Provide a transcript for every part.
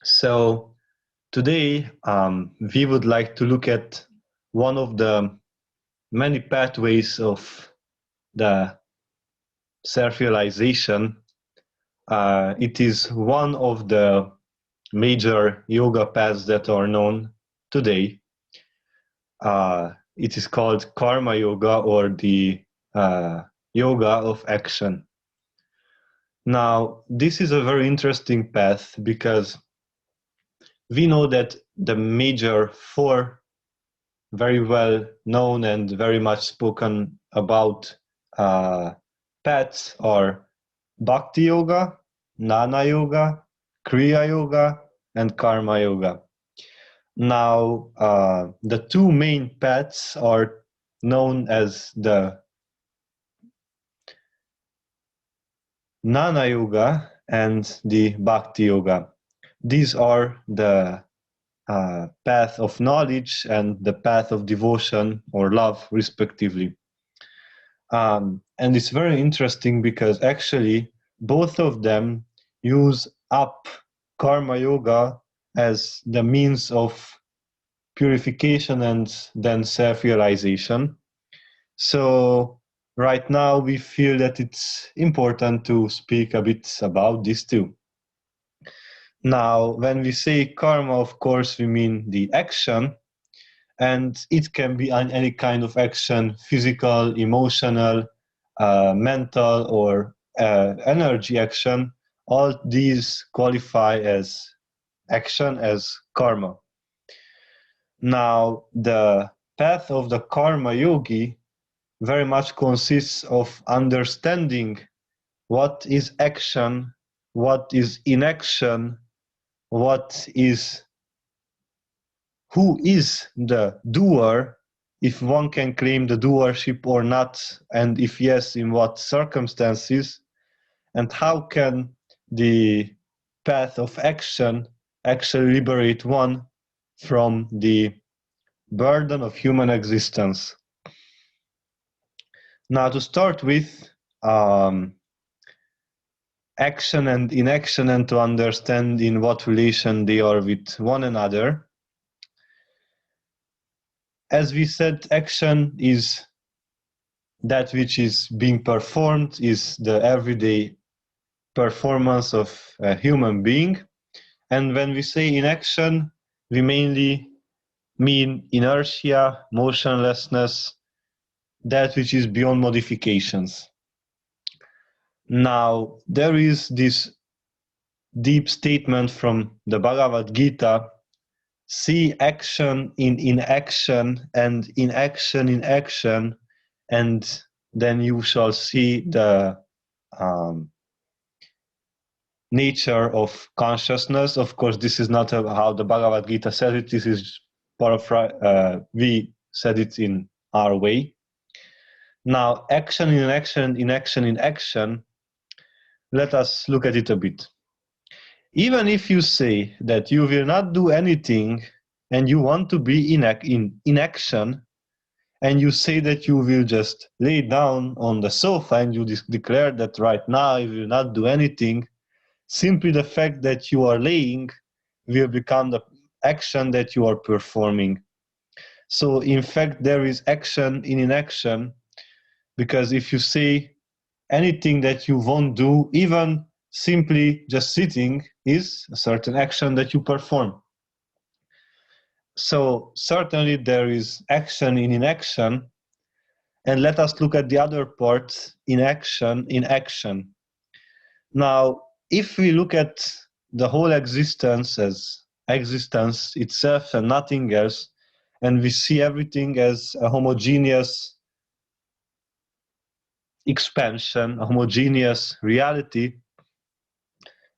So today we would like to look at one of the many pathways of the self-realization. It is one of the major yoga paths that are known today. It is called Karma Yoga, or the yoga of action. Now, this is a very interesting path because we know that the major four very well known and very much spoken about paths are Bhakti Yoga, Jnana Yoga, Kriya Yoga, and Karma Yoga. Now, the two main paths are known as the Jnana Yoga and the Bhakti Yoga. These are the path of knowledge and the path of devotion or love, respectively. And it's very interesting because actually both of them use up Karma Yoga as the means of purification and then self-realization. So right now we feel that it's important to speak a bit about this too. Now, when we say karma, of course, we mean the action, and it can be any kind of action, physical, emotional, mental, or energy action. All these qualify as action, as karma. Now, the path of the karma yogi very much consists of understanding what is action, what is inaction, who is the doer, if one can claim the doership or not, and if yes, in what circumstances, and how can the path of action actually liberate one from the burden of human existence. Now, to start with, action and inaction, and to understand in what relation they are with one another. As we said, action is that which is being performed, is the everyday performance of a human being. And when we say inaction, we mainly mean inertia, motionlessness, that which is beyond modifications. Now, there is this deep statement from the Bhagavad Gita: see action in inaction, and inaction in action, and then you shall see the nature of consciousness. Of course, this is not how the Bhagavad Gita says it. This is we said it in our way. Now, action in action, inaction in action. Let us look at it a bit. Even if you say that you will not do anything and you want to be in action, and you say that you will just lay down on the sofa and you declare that right now you will not do anything, simply the fact that you are laying will become the action that you are performing. So in fact, there is action in inaction, because if you say anything that you won't do, even simply just sitting, is a certain action that you perform. So certainly there is action in inaction, and let us look at the other part, inaction in action. Now, if we look at the whole existence as existence itself and nothing else, and we see everything as a homogeneous expansion, a homogeneous reality,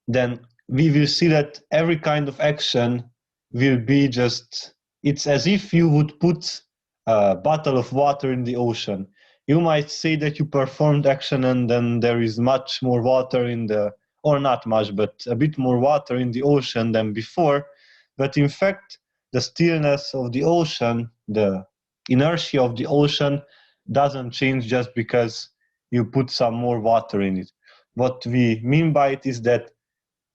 then we will see that every kind of action will be just, it's as if you would put a bottle of water in the ocean. You might say that you performed action and then there is much more water in the, or not much, but a bit more water in the ocean than before. But in fact, the stillness of the ocean, the inertia of the ocean doesn't change just because you put some more water in it. What we mean by it is that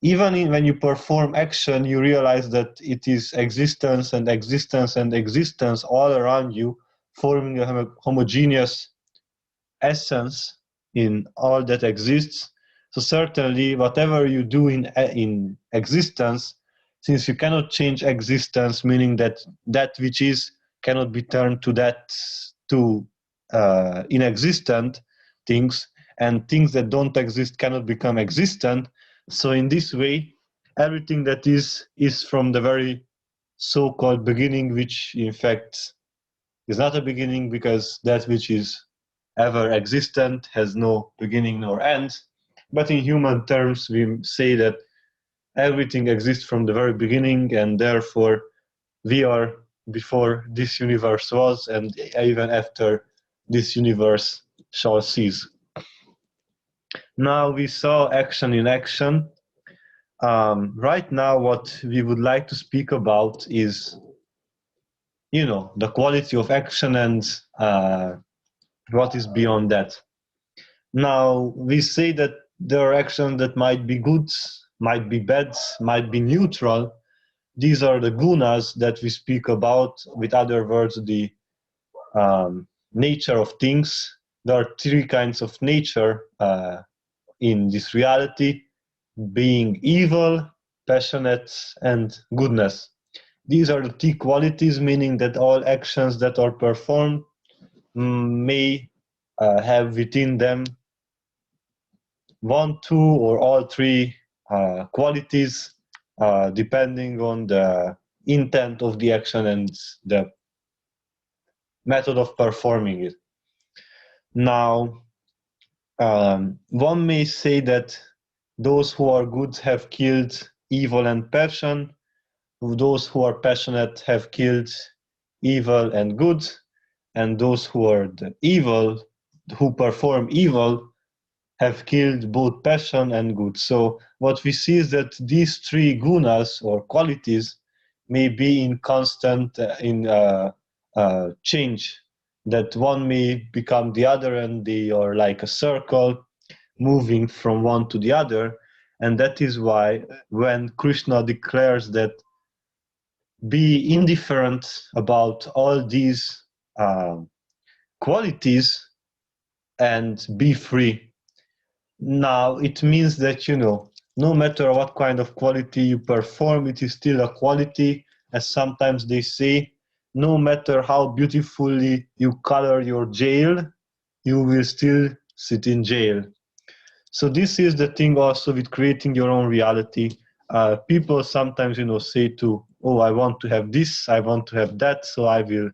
even when you perform action, you realize that it is existence and existence and existence all around you, forming a homogeneous essence in all that exists. So certainly, whatever you do in existence, since you cannot change existence, meaning that that which is cannot be turned to that to inexistent things, and things that don't exist cannot become existent. So in this way, everything that is from the very so-called beginning, which in fact is not a beginning, because that which is ever existent has no beginning nor end. But in human terms, we say that everything exists from the very beginning, and therefore we are before this universe was, and even after this universe shall cease. Now we saw action in action. Right now, what we would like to speak about is, the quality of action and what is beyond that. Now, we say that there are actions that might be good, might be bad, might be neutral. These are the gunas that we speak about. With other words, the nature of things. There are three kinds of nature in this reality: being evil, passionate, and goodness. These are the three qualities, meaning that all actions that are performed may have within them one, two, or all three qualities, depending on the intent of the action and the method of performing it. Now, one may say that those who are good have killed evil and passion, those who are passionate have killed evil and good, and those who are the evil, who perform evil, have killed both passion and good. So what we see is that these three gunas or qualities may be in constant change, that one may become the other, and they are like a circle moving from one to the other. And that is why when Krishna declares that be indifferent about all these qualities and be free, now it means that, no matter what kind of quality you perform, it is still a quality. As sometimes they say, no matter how beautifully you color your jail, you will still sit in jail. So this is the thing also with creating your own reality. People sometimes, say to, oh, I want to have this, I want to have that, so I will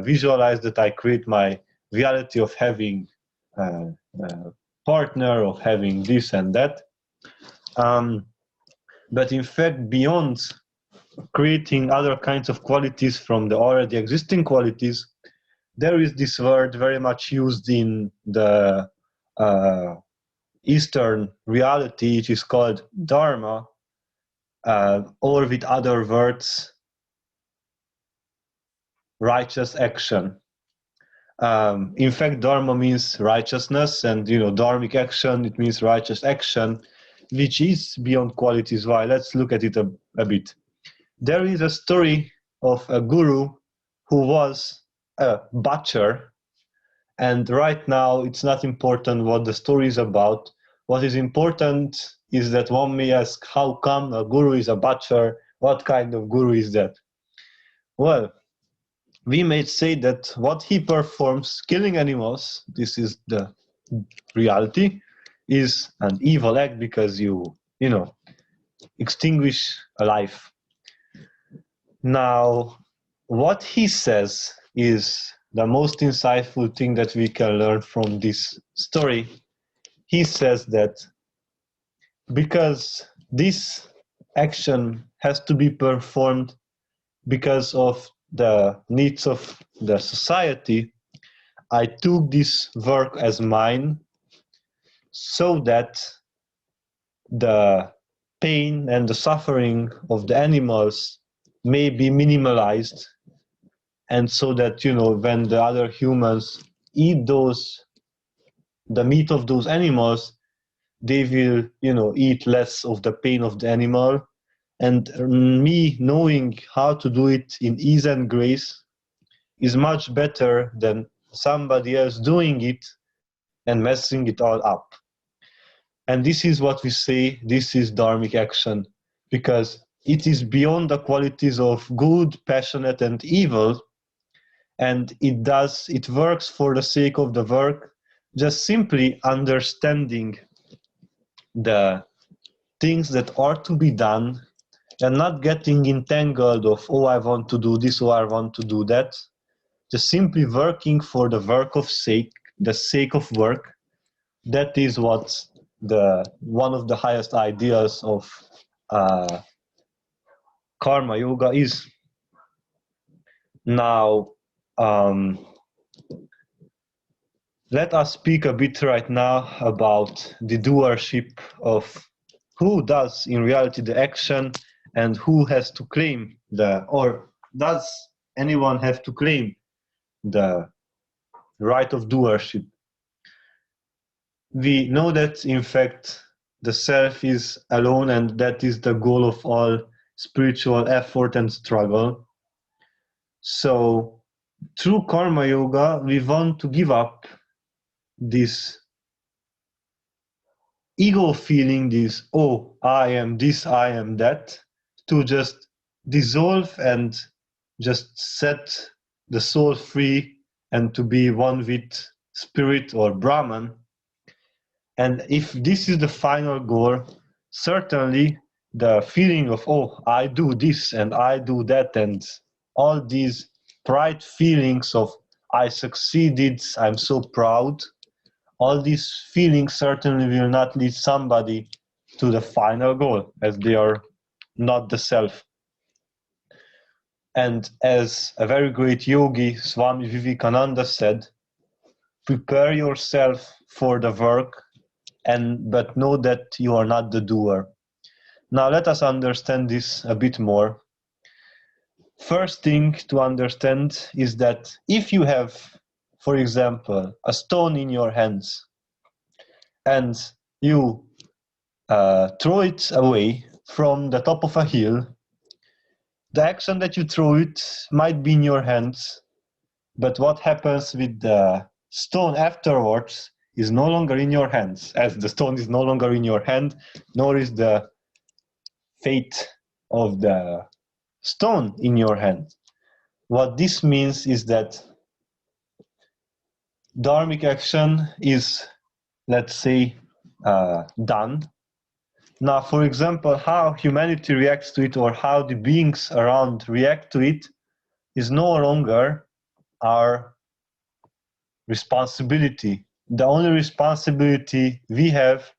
visualize that I create my reality of having a partner, of having this and that. But in fact, beyond creating other kinds of qualities from the already existing qualities, there is this word very much used in the Eastern reality, which is called Dharma, or with other words, righteous action. In fact, Dharma means righteousness, and dharmic action, it means righteous action, which is beyond qualities. Why? Let's look at it a bit. There is a story of a guru who was a butcher, and right now it's not important what the story is about. What is important is that one may ask, how come a guru is a butcher? What kind of guru is that? Well, we may say that what he performs, killing animals, this is the reality, is an evil act, because you extinguish a life. Now, what he says is the most insightful thing that we can learn from this story. He says that because this action has to be performed because of the needs of the society, I took this work as mine so that the pain and the suffering of the animals may be minimalized, and so that when the other humans eat the meat of those animals, they will, eat less of the pain of the animal. And me knowing how to do it in ease and grace is much better than somebody else doing it and messing it all up. And this is what we say, this is dharmic action, because it is beyond the qualities of good, passionate, and evil, and it works for the sake of the work, just simply understanding the things that are to be done and not getting entangled of, oh, I want to do this, or I want to do that. Just simply working for the the sake of work. That is what one of the highest ideas of karma yoga is. Now, let us speak a bit right now about the doership of who does in reality the action and who has to claim or does anyone have to claim the right of doership. We know that in fact the self is alone, and that is the goal of all spiritual effort and struggle. So through karma yoga we want to give up this ego feeling, this, oh, I am this, I am that, to just dissolve and just set the soul free and to be one with spirit or Brahman. And if this is the final goal, certainly the feeling of, oh, I do this and I do that, and all these pride feelings of I succeeded, I'm so proud, all these feelings certainly will not lead somebody to the final goal, as they are not the self. And as a very great yogi, Swami Vivekananda, said, prepare yourself for the work, but know that you are not the doer. Now let us understand this a bit more. First thing to understand is that if you have, for example, a stone in your hands and you throw it away from the top of a hill, the action that you throw it might be in your hands, but what happens with the stone afterwards is no longer in your hands, as the stone is no longer in your hand, nor is the fate of the stone in your hand. What this means is that dharmic action is, let's say, done. Now, for example, how humanity reacts to it, or how the beings around react to it, is no longer our responsibility. The only responsibility we have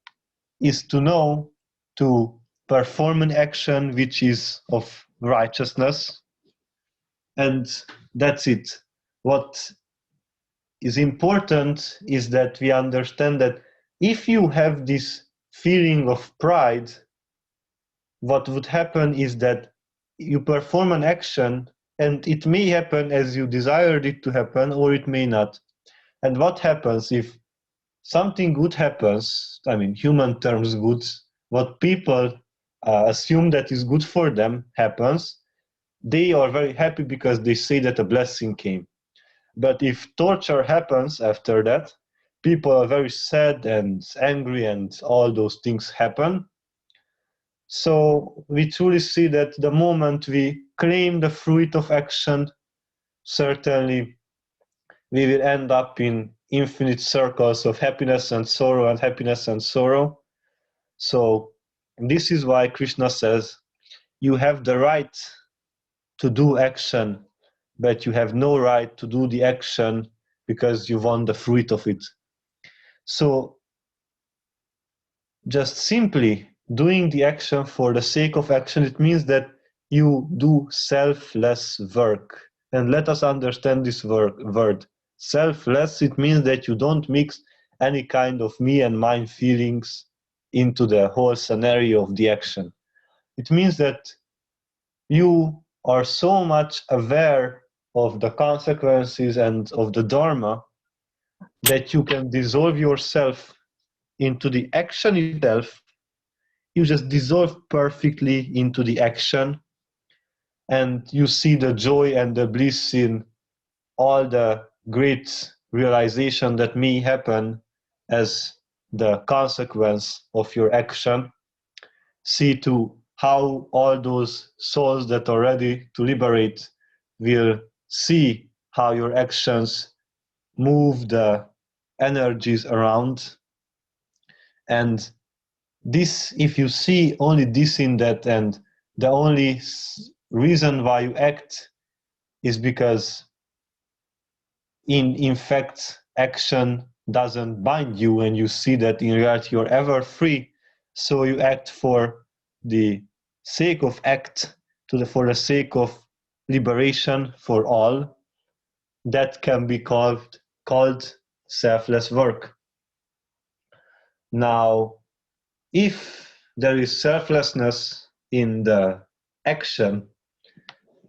is to know to perform an action which is of righteousness, and that's it. What is important is that we understand that if you have this feeling of pride, what would happen is that you perform an action and it may happen as you desired it to happen, or it may not. And what happens if something good happens, I mean, human terms goods, what people assume that is good for them happens, they are very happy because they say that a blessing came. But if torture happens after that, people are very sad and angry, and all those things happen. So we truly see that the moment we claim the fruit of action, certainly we will end up in infinite circles of happiness and sorrow and happiness and sorrow. So this is why Krishna says, you have the right to do action, but you have no right to do the action because you want the fruit of it. So just simply doing the action for the sake of action, it means that you do selfless work. And let us understand this word. Selfless, it means that you don't mix any kind of me and mine feelings into the whole scenario of the action. It means that you are so much aware of the consequences and of the Dharma that you can dissolve yourself into the action itself, you just dissolve perfectly into the action, and you see the joy and the bliss in all the great realization that may happen as the consequence of your action. See to how all those souls that are ready to liberate will see how your actions move the energies around. And this, if you see only this in that, and the only reason why you act is because in fact action doesn't bind you, and you see that in reality you're ever free, so you act for the sake of act, for the sake of liberation for all, that can be called selfless work. Now, if there is selflessness in the action,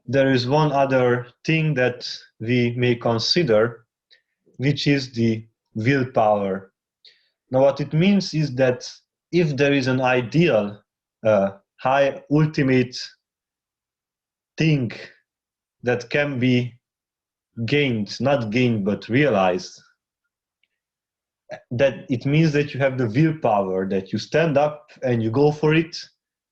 there is one other thing that we may consider, which is the willpower. Now, what it means is that if there is an ideal, high ultimate thing that can be gained, not gained, but realized, that it means that you have the willpower, that you stand up and you go for it,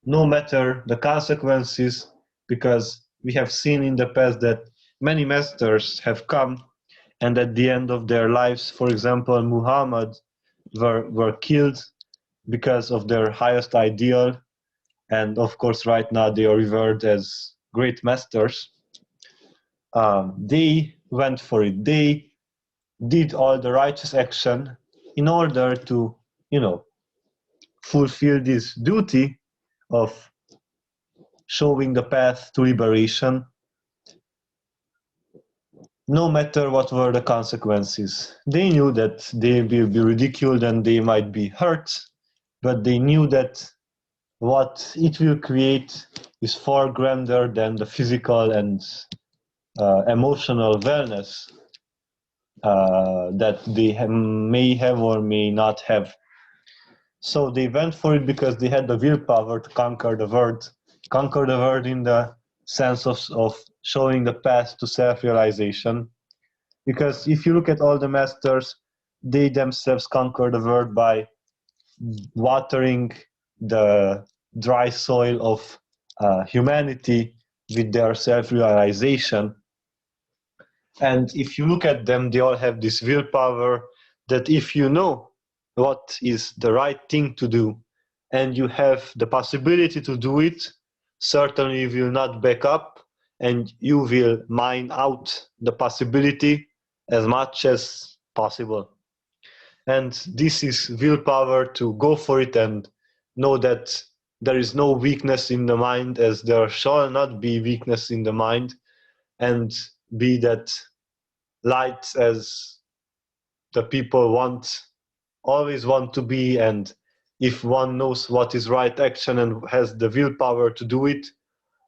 no matter the consequences, because we have seen in the past that many masters have come, and at the end of their lives, for example, Muhammad, were killed because of their highest ideal, and of course right now they are revered as great masters. They went for it. They did all the righteous action in order to, fulfill this duty of showing the path to liberation, no matter what were the consequences. They knew that they will be ridiculed and they might be hurt, but they knew that what it will create is far grander than the physical and emotional wellness that they may have or may not have. So they went for it because they had the willpower to conquer the world in the sense of showing the path to self-realization. Because if you look at all the masters, they themselves conquer the world by watering the dry soil of humanity with their self-realization. And if you look at them, they all have this willpower that if you know what is the right thing to do and you have the possibility to do it, certainly you will not back up and you will mine out the possibility as much as possible. And this is willpower to go for it and know that there is no weakness in the mind, as there shall not be weakness in the mind, and be that light as the people always want to be. And if one knows what is right action and has the willpower to do it,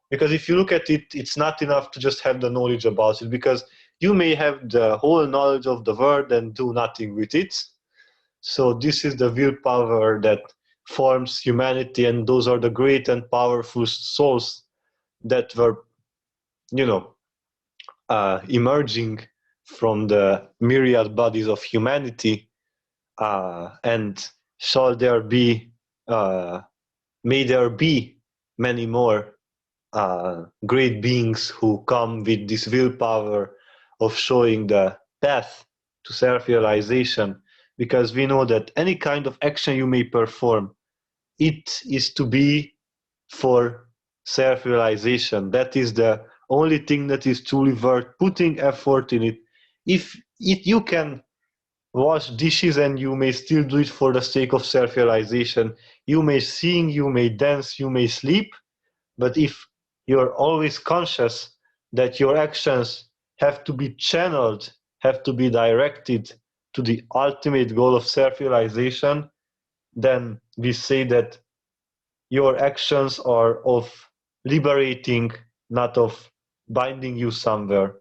because if you look at it, it's not enough to just have the knowledge about it, because you may have the whole knowledge of the world and do nothing with it. So this is the willpower that forms humanity, and those are the great and powerful souls that were, emerging from the myriad bodies of humanity, and shall there be, may there be many more great beings who come with this willpower of showing the path to self-realization, because we know that any kind of action you may perform, it is to be for self-realization. That is the only thing that is truly worth putting effort in it. If you can wash dishes and you may still do it for the sake of self-realization, you may sing, you may dance, you may sleep, but if you're always conscious that your actions have to be channeled, have to be directed to the ultimate goal of self-realization, then we say that your actions are of liberating, not of binding you somewhere.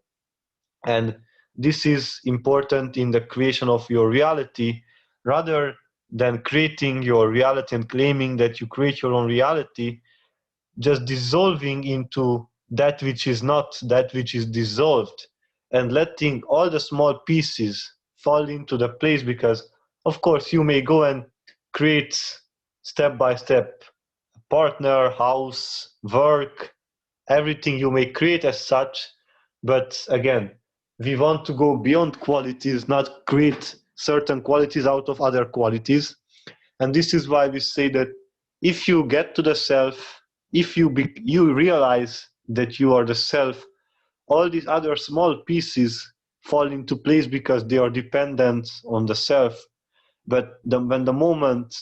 And this is important in the creation of your reality, rather than creating your reality and claiming that you create your own reality, just dissolving into that which is not, that which is dissolved, and letting all the small pieces fall into the place. Because of course you may go and create step by step partner, house, work, everything you may create as such, but again, we want to go beyond qualities, not create certain qualities out of other qualities. And this is why we say that if you get to the self, if you realize that you are the self, all these other small pieces fall into place because they are dependent on the self. But when the moment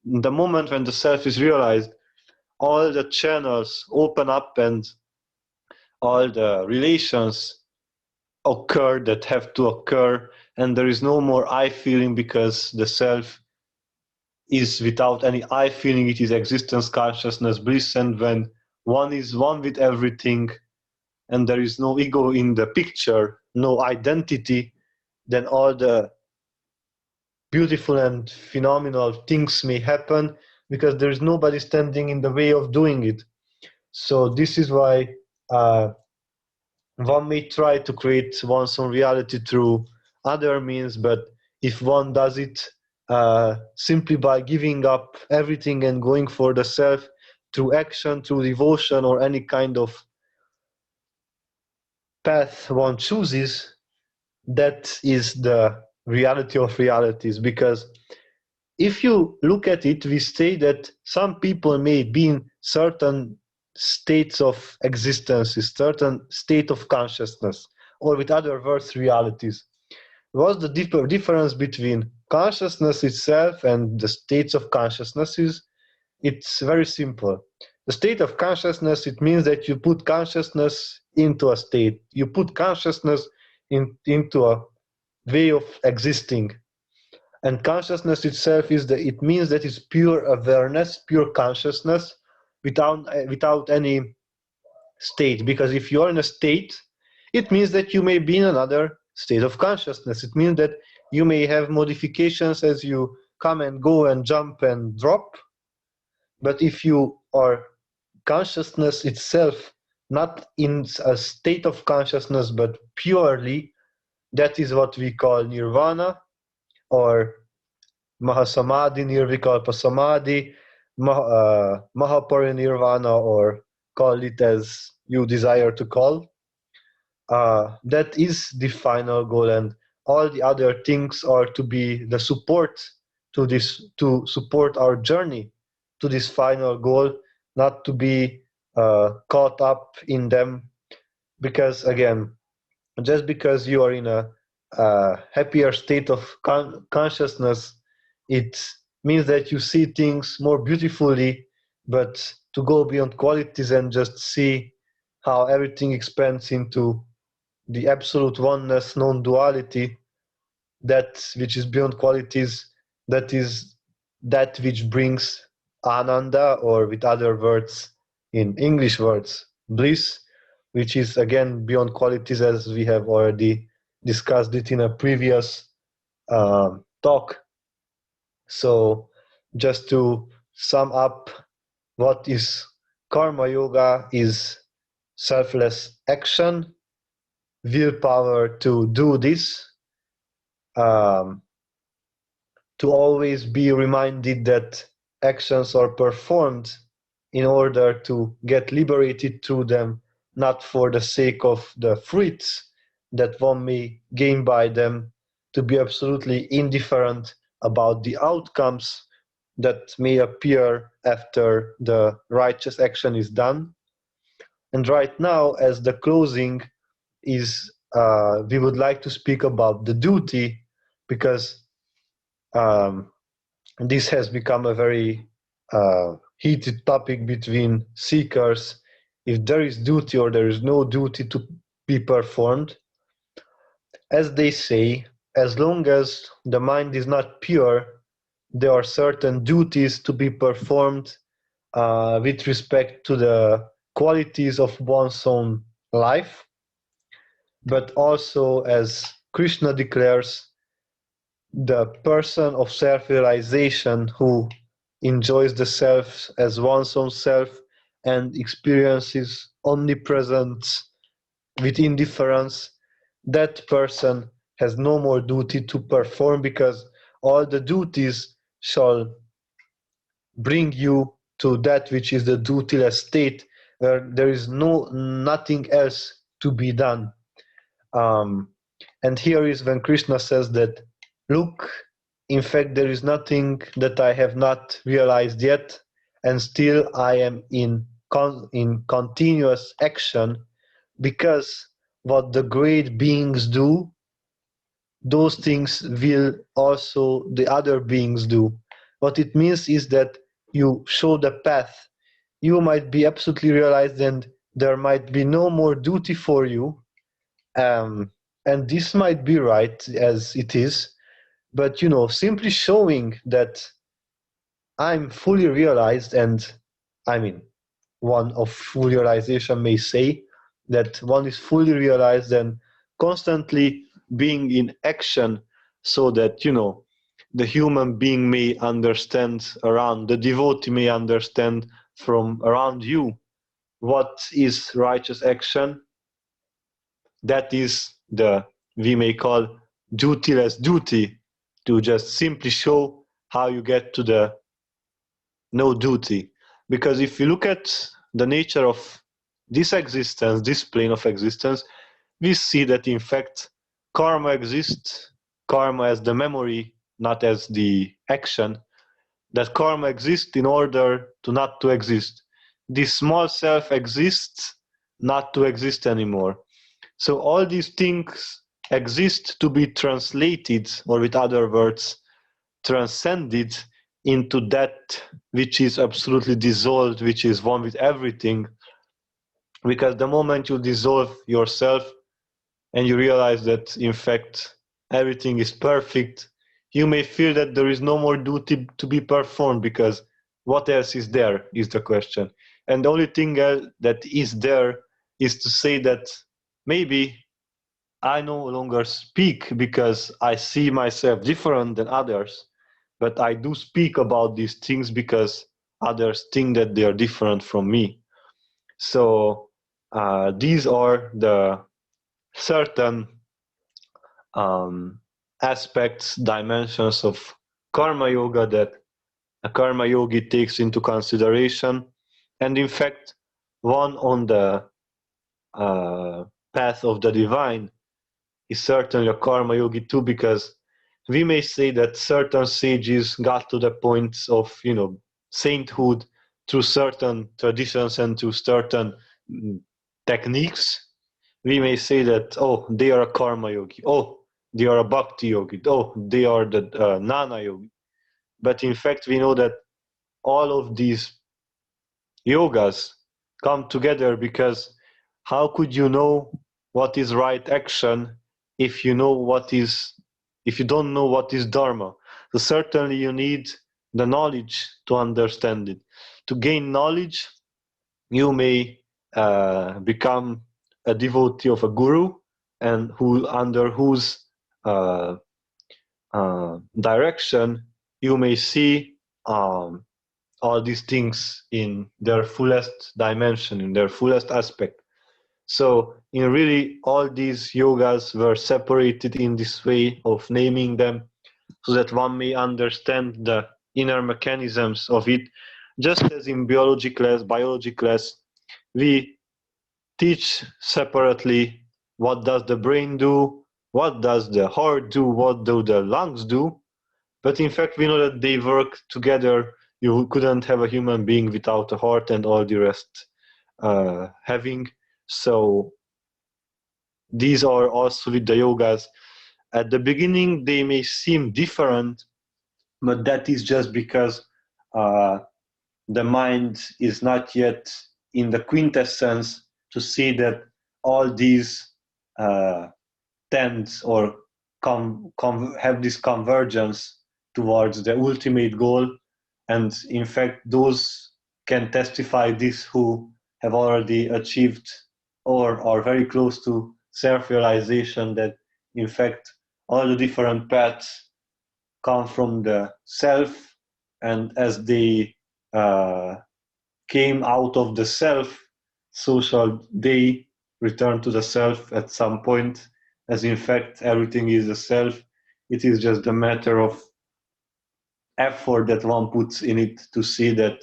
when the self is realized, all the channels open up and all the relations occur that have to occur, and there is no more I feeling, because the self is without any I feeling. It is existence, consciousness, bliss. And when one is one with everything and there is no ego in the picture, no identity, then all the beautiful and phenomenal things may happen, because there is nobody standing in the way of doing it. So this is why one may try to create one's own reality through other means, but if one does it simply by giving up everything and going for the self through action, through devotion, or any kind of path one chooses, that is the reality of realities. Because if you look at it, we say that some people may be in certain states of existence, a certain state of consciousness, or with other words, realities. What's the difference between consciousness itself and the states of consciousnesses? It's very simple. The state of consciousness, it means that you put consciousness into a state. You put consciousness into a way of existing. And consciousness itself it means that it's pure awareness, pure consciousness, without any state. Because if you're in a state, it means that you may be in another state of consciousness. It means that you may have modifications as you come and go and jump and drop. But if you are consciousness itself, not in a state of consciousness, but purely, that is what we call Nirvana, or Mahasamadhi, Nirvikalpa Samadhi, Mahaparinirvana, or call it as you desire to call. That is the final goal, and all the other things are to be the support to this, to support our journey to this final goal, not to be caught up in them. Because again, just because you are in a happier state of consciousness, it means that you see things more beautifully. But to go beyond qualities and just see how everything expands into the absolute oneness, non-duality, that which is beyond qualities, that is that which brings ananda, or with other words, in English words, bliss, which is again beyond qualities, as we have already discussed it in a previous talk. So just to sum up, what is karma yoga is selfless action, willpower to do this, to always be reminded that actions are performed in order to get liberated through them, not for the sake of the fruits that one may gain by them, to be absolutely indifferent about the outcomes that may appear after the righteous action is done. And right now, as the closing is, we would like to speak about the duty, because this has become a very heated topic between seekers, if there is duty or there is no duty to be performed. As they say, as long as the mind is not pure, there are certain duties to be performed with respect to the qualities of one's own life. But also, as Krishna declares, the person of self-realization who enjoys the self as one's own self and experiences omnipresence with indifference, that person has no more duty to perform, because all the duties shall bring you to that which is the dutyless state, where there is nothing else to be done. Um, and here is when Krishna says that, look, in fact, there is nothing that I have not realized yet, and still I am in continuous action, because what the great beings do, those things will also the other beings do. What it means is that you show the path. You might be absolutely realized, and there might be no more duty for you. And this might be right as it is, but simply showing that I'm fully realized, and I mean, one of full realization may say that one is fully realized and constantly being in action, so that the human being may understand around, the devotee may understand from around you what is righteous action. That is the, we may call, dutyless duty, to just simply show how you get to the no duty. Because if you look at the nature of this existence, this plane of existence, we see that in fact karma exists, karma as the memory, not as the action, that karma exists in order to not to exist. This small self exists not to exist anymore. So all these things exist to be translated, or with other words, transcended into that which is absolutely dissolved, which is one with everything. Because the moment you dissolve yourself and you realize that in fact everything is perfect, you may feel that there is no more duty to be performed, because what else is there is the question. And the only thing that is there is to say that maybe I no longer speak because I see myself different than others, but I do speak about these things because others think that they are different from me. So these are the certain um, aspects, dimensions of karma yoga that a karma yogi takes into consideration. And in fact, one on the path of the divine is certainly a karma yogi too, because we may say that certain sages got to the point of sainthood through certain traditions and through certain techniques. We may say that, oh, they are a karma yogi, oh, they are a bhakti yogi, oh, they are the nana yogi. But in fact, we know that all of these yogas come together, because how could you know what is right action if you don't know what is dharma? So certainly you need the knowledge to understand it. To gain knowledge, you may become a devotee of a guru, and under whose uh, direction you may see all these things in their fullest dimension, in their fullest aspect. So in really, all these yogas were separated in this way of naming them, so that one may understand the inner mechanisms of it. Just as in biology class, we teach separately what does the brain do, what does the heart do, what do the lungs do. But in fact, we know that they work together. You couldn't have a human being without a heart and all the rest having. So these are also with the yogas. At the beginning, they may seem different, but that is just because uh, the mind is not yet in the quintessence to see that all these uh, tend or have this convergence towards the ultimate goal. And in fact, those can testify this who have already achieved or are very close to self-realization, that in fact all the different paths come from the self, and as they came out of the self, so shall they return to the self at some point, as in fact everything is the self. It is just a matter of effort that one puts in it to see that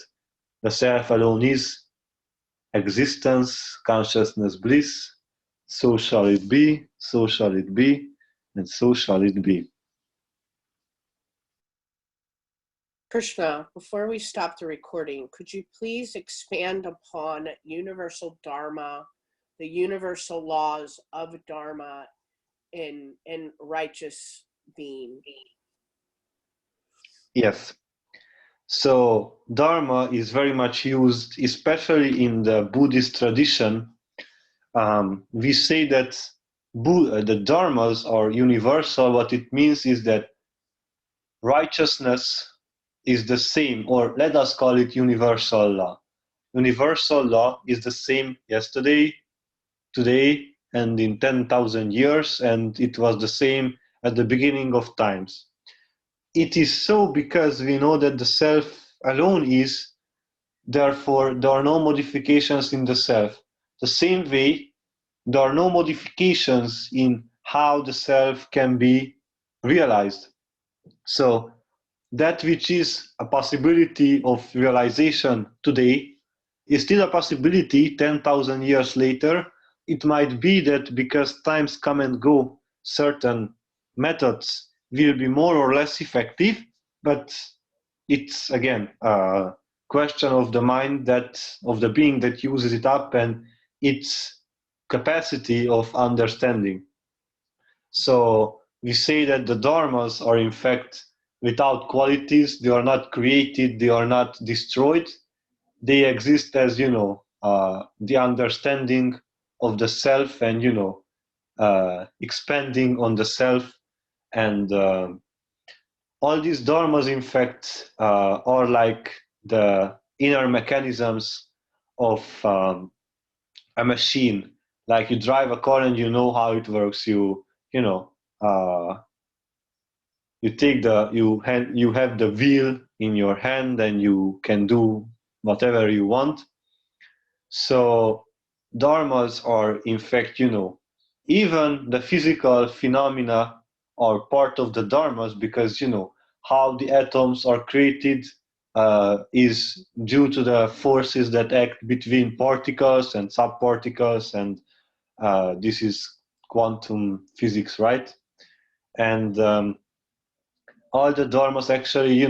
the self alone is existence, consciousness, bliss. So shall it be, so shall it be, and so shall it be. Krishna, before we stop the recording, could you please expand upon universal Dharma, the universal laws of Dharma in righteous being? Yes. So Dharma is very much used, especially in the Buddhist tradition. We say that the dharmas are universal. What it means is that righteousness is the same, or let us call it universal law. Universal law is the same yesterday, today, and in 10,000 years, and it was the same at the beginning of times. It is so because we know that the self alone is, therefore there are no modifications in the self. The same way, there are no modifications in how the self can be realized. So that which is a possibility of realization today is still a possibility 10,000 years later. It might be that because times come and go, certain methods will be more or less effective, but it's again a question of the mind, that of the being that uses it up, and its capacity of understanding. So we say that the dharmas are in fact without qualities. They are not created, they are not destroyed. They exist as, the understanding of the self, and expanding on the self. And all these dharmas in fact are like the inner mechanisms of a machine. Like you drive a car and you know how it works. You know you take you have the wheel in your hand and you can do whatever you want. So dharmas are in fact, even the physical phenomena are part of the dharmas, because how the atoms are created is due to the forces that act between particles and subparticles, and this is quantum physics, right? And all the dharmas actually,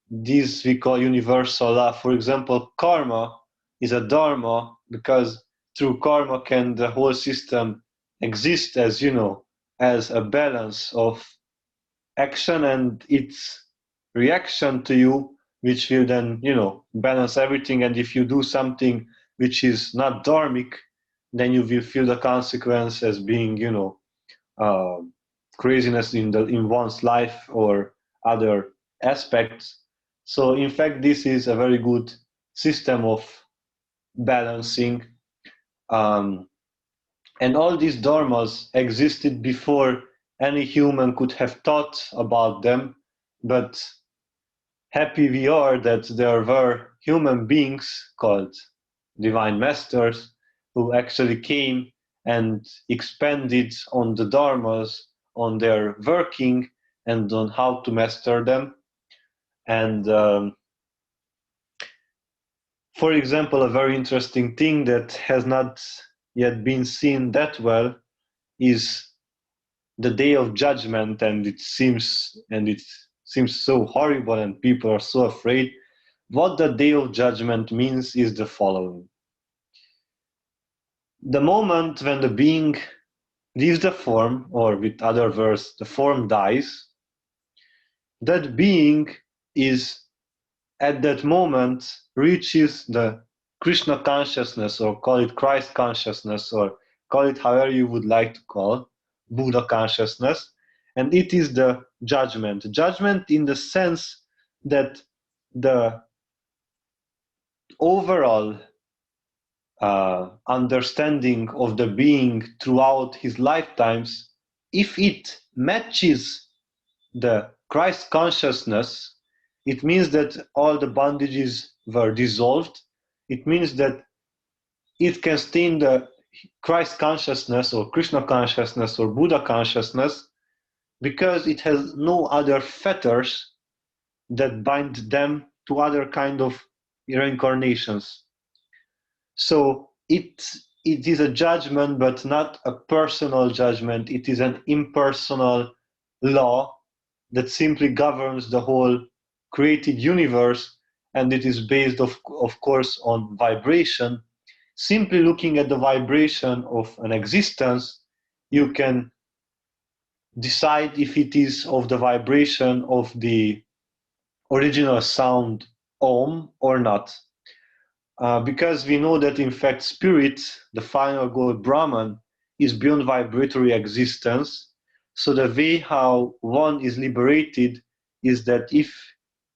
these we call universal law. For example, karma is a dharma because through karma can the whole system exist as, as a balance of action and its reaction to you, which will then, balance everything. And if you do something which is not dharmic, then you will feel the consequence as being, uh, craziness in one's life or other aspects. So in fact, this is a very good system of balancing. Um, and all these dharmas existed before any human could have thought about them, but happy we are that there were human beings called divine masters who actually came and expanded on the dharmas, on their working, and on how to master them. And for example, a very interesting thing that has not yet been seen that well is the day of judgment, and it seems so horrible and people are so afraid. What the day of judgment means is the following: the moment when the being leaves the form, or with other words, the form dies, that being is at that moment reaches the Krishna consciousness, or call it Christ consciousness, or call it however you would like to call, Buddha consciousness. And it is the judgment. Judgment in the sense that the overall understanding of the being throughout his lifetimes, if it matches the Christ consciousness, it means that all the bondages were dissolved. It means that it can stay in the Christ consciousness or Krishna consciousness or Buddha consciousness because it has no other fetters that bind them to other kind of reincarnations. So it is a judgment, but not a personal judgment. It is an impersonal law that simply governs the whole created universe, and it is based, of course, on vibration. Simply looking at the vibration of an existence, you can decide if it is of the vibration of the original sound Om or not. Because we know that in fact spirit, the final goal Brahman, is beyond vibratory existence. So the way how one is liberated is that if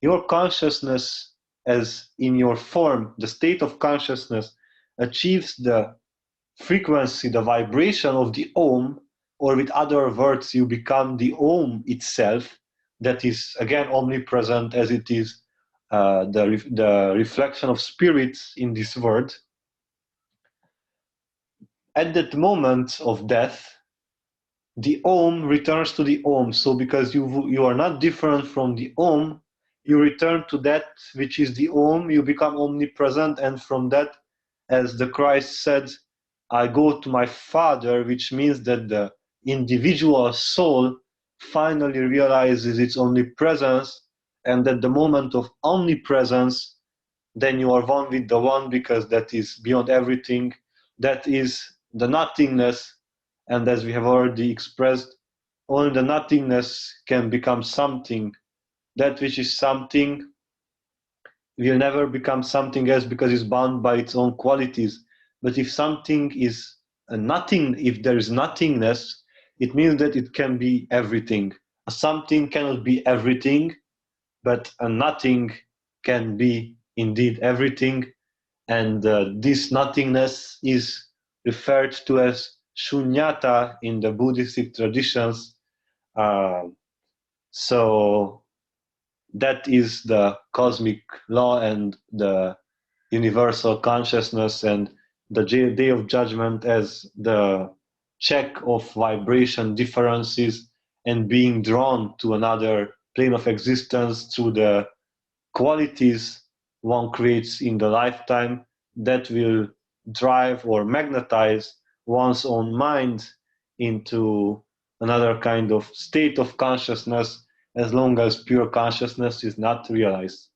your consciousness as in your form, the state of consciousness achieves the frequency, the vibration of the Om, or with other words, you become the Om itself, that is again omnipresent as it is the reflection of spirits in this world. At that moment of death, the Om returns to the Om. So because you are not different from the Om, you return to that which is the Om, you become omnipresent, and from that, as the Christ said, I go to my Father, which means that the individual soul finally realizes its omnipresence, and at the moment of omnipresence, then you are one with the one, because that is beyond everything, that is the nothingness. And as we have already expressed, only the nothingness can become something. That which is something will never become something else because it's bound by its own qualities. But if something is a nothing, if there is nothingness, it means that it can be everything. A something cannot be everything, but a nothing can be indeed everything. And this nothingness is referred to as shunyata in the Buddhistic traditions. So that is the cosmic law and the universal consciousness, and the day of judgment as the check of vibration differences and being drawn to another plane of existence through the qualities one creates in the lifetime that will drive or magnetize one's own mind into another kind of state of consciousness, as long as pure consciousness is not realized.